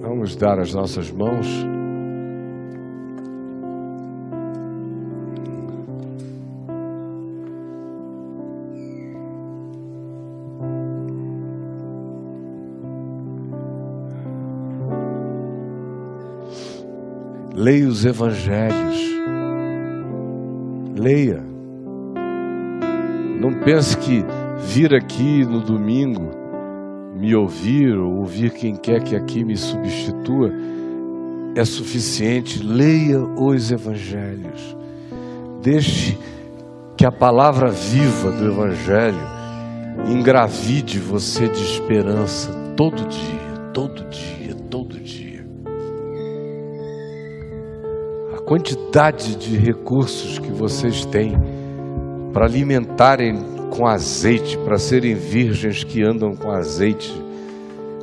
Vamos dar as nossas mãos. Leia os evangelhos. Leia. Não pense que vir aqui no domingo, me ouvir ou ouvir quem quer que aqui me substitua é suficiente. Leia os evangelhos. Deixe que a palavra viva do evangelho engravide você de esperança todo dia, todo dia, todo dia. A quantidade de recursos que vocês têm para alimentarem com azeite, para serem virgens que andam com azeite,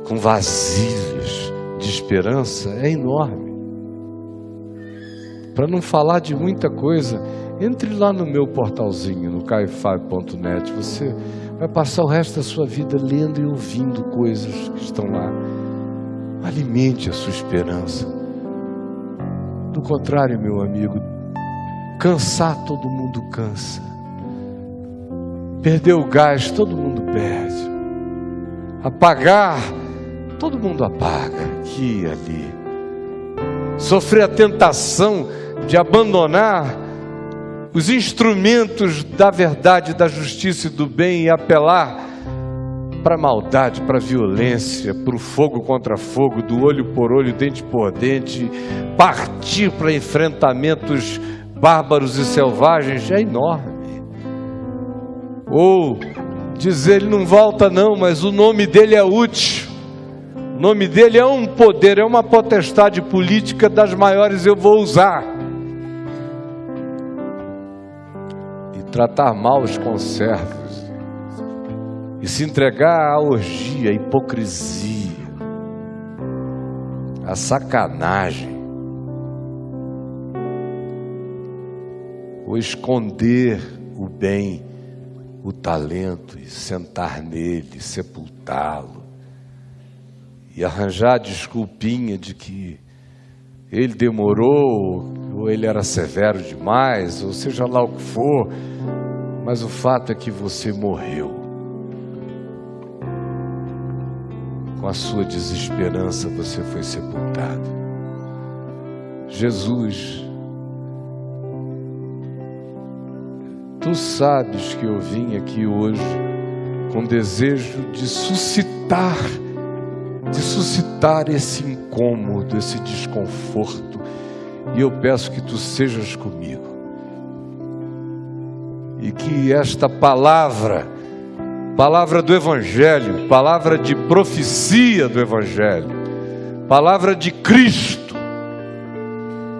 com vasilhas de esperança, é enorme. Para não falar de muita coisa, entre lá no meu portalzinho, no caifab.net, você vai passar o resto da sua vida lendo e ouvindo coisas que estão lá. Alimente a sua esperança. Do contrário, meu amigo, cansar todo mundo cansa. Perder o gás, todo mundo perde. Apagar, todo mundo apaga, aqui e ali. Sofrer a tentação de abandonar os instrumentos da verdade, da justiça e do bem e apelar para a maldade, para a violência, para o fogo contra fogo, do olho por olho, dente por dente, partir para enfrentamentos bárbaros e selvagens, é enorme. Ou dizer, ele não volta não, mas o nome dele é útil. O nome dele é um poder, é uma potestade política das maiores, eu vou usar. E tratar mal os conservos. E se entregar à orgia, à hipocrisia, à sacanagem. Ou esconder o bem, o talento, e sentar nele, sepultá-lo, e arranjar a desculpinha de que ele demorou, ou ele era severo demais, ou seja lá o que for, mas o fato é que você morreu. Com a sua desesperança você foi sepultado. Jesus, Tu sabes que eu vim aqui hoje com desejo de suscitar esse incômodo, esse desconforto, e eu peço que Tu sejas comigo, e que esta palavra do Evangelho, palavra de profecia do Evangelho, palavra de Cristo,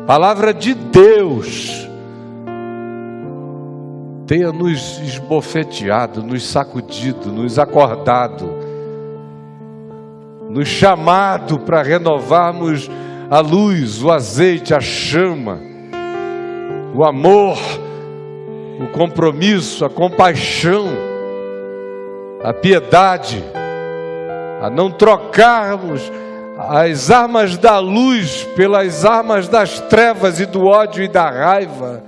palavra de Deus, tenha nos esbofeteado, nos sacudido, nos acordado, nos chamado para renovarmos a luz, o azeite, a chama, o amor, o compromisso, a compaixão, a piedade, a não trocarmos as armas da luz pelas armas das trevas e do ódio e da raiva,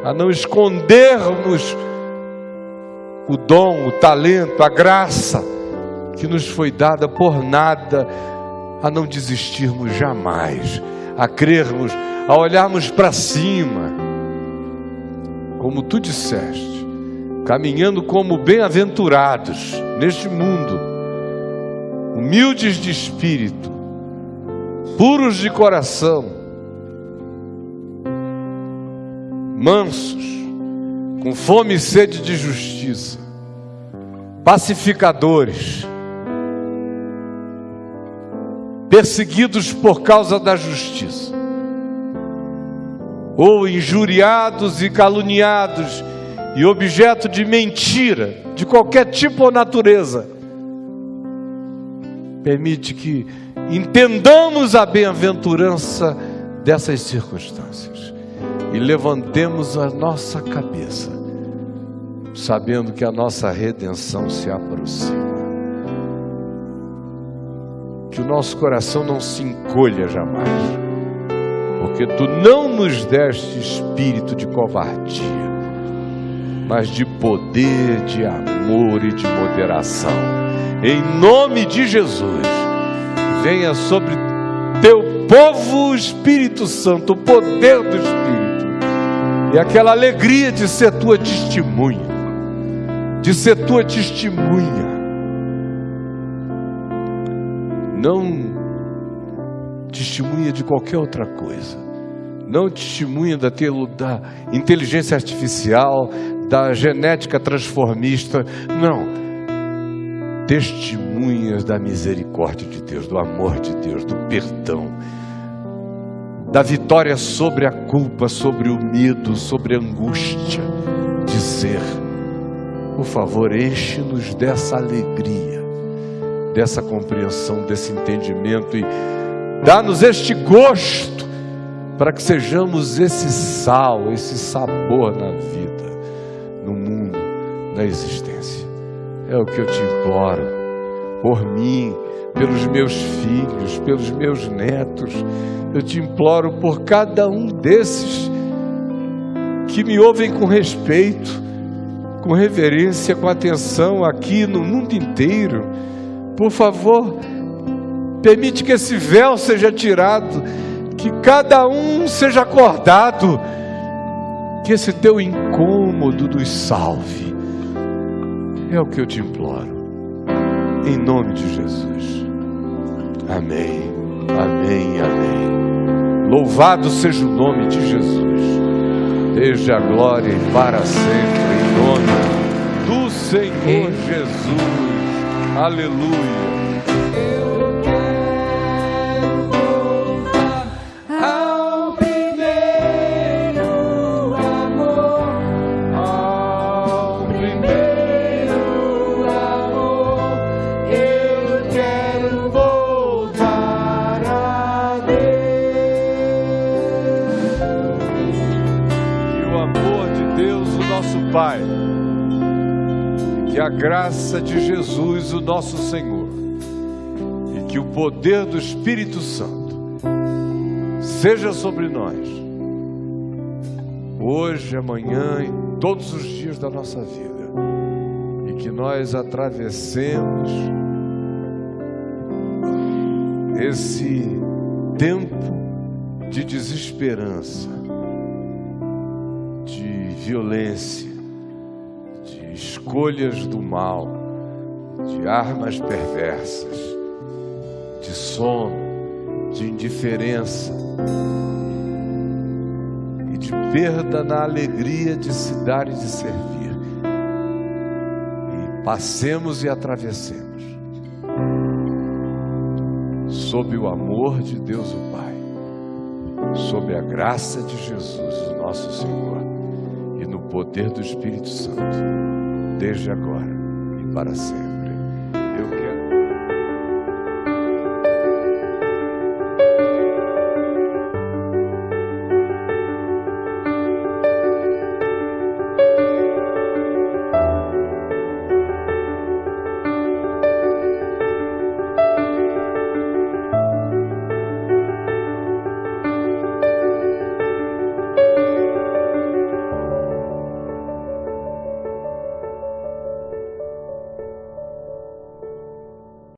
a não escondermos o dom, o talento, a graça que nos foi dada por nada, a não desistirmos jamais, a crermos, a olharmos para cima, como tu disseste, caminhando como bem-aventurados neste mundo, humildes de espírito, puros de coração, mansos, com fome e sede de justiça, pacificadores, perseguidos por causa da justiça, ou injuriados e caluniados e objeto de mentira, de qualquer tipo ou natureza. Permite que entendamos a bem-aventurança dessas circunstâncias e levantemos a nossa cabeça, sabendo que a nossa redenção se aproxima. Que o nosso coração não se encolha jamais, porque tu não nos deste espírito de covardia, mas de poder, de amor e de moderação. Em nome de Jesus, venha sobre teu povo o Espírito Santo, o poder do Espírito, e aquela alegria de ser tua testemunha, de ser tua testemunha. Não testemunha de qualquer outra coisa, não testemunha da inteligência artificial, da genética transformista, não. Testemunhas da misericórdia de Deus, do amor de Deus, do perdão, da vitória sobre a culpa, sobre o medo, sobre a angústia. Dizer, por favor, enche-nos dessa alegria, dessa compreensão, desse entendimento, e dá-nos este gosto para que sejamos esse sal, esse sabor na vida, no mundo, na existência. É o que eu te imploro, por mim, pelos meus filhos, pelos meus netos. Eu te imploro por cada um desses que me ouvem com respeito, com reverência, com atenção aqui no mundo inteiro. Por favor, permite que esse véu seja tirado, que cada um seja acordado, que esse teu incômodo nos salve. É o que eu te imploro, em nome de Jesus. Amém, amém, amém. Louvado seja o nome de Jesus, desde a glória e para sempre, em nome do Senhor Jesus. Aleluia. Pai, que a graça de Jesus, o nosso Senhor, e que o poder do Espírito Santo seja sobre nós, hoje, amanhã e todos os dias da nossa vida, e que nós atravessemos esse tempo de desesperança, de violência, de escolhas do mal, de armas perversas, de sono, de indiferença e de perda na alegria de se dar e de servir. E passemos e atravessemos sob o amor de Deus o Pai, sob a graça de Jesus, o nosso Senhor, e no poder do Espírito Santo, desde agora e para sempre. Eu quero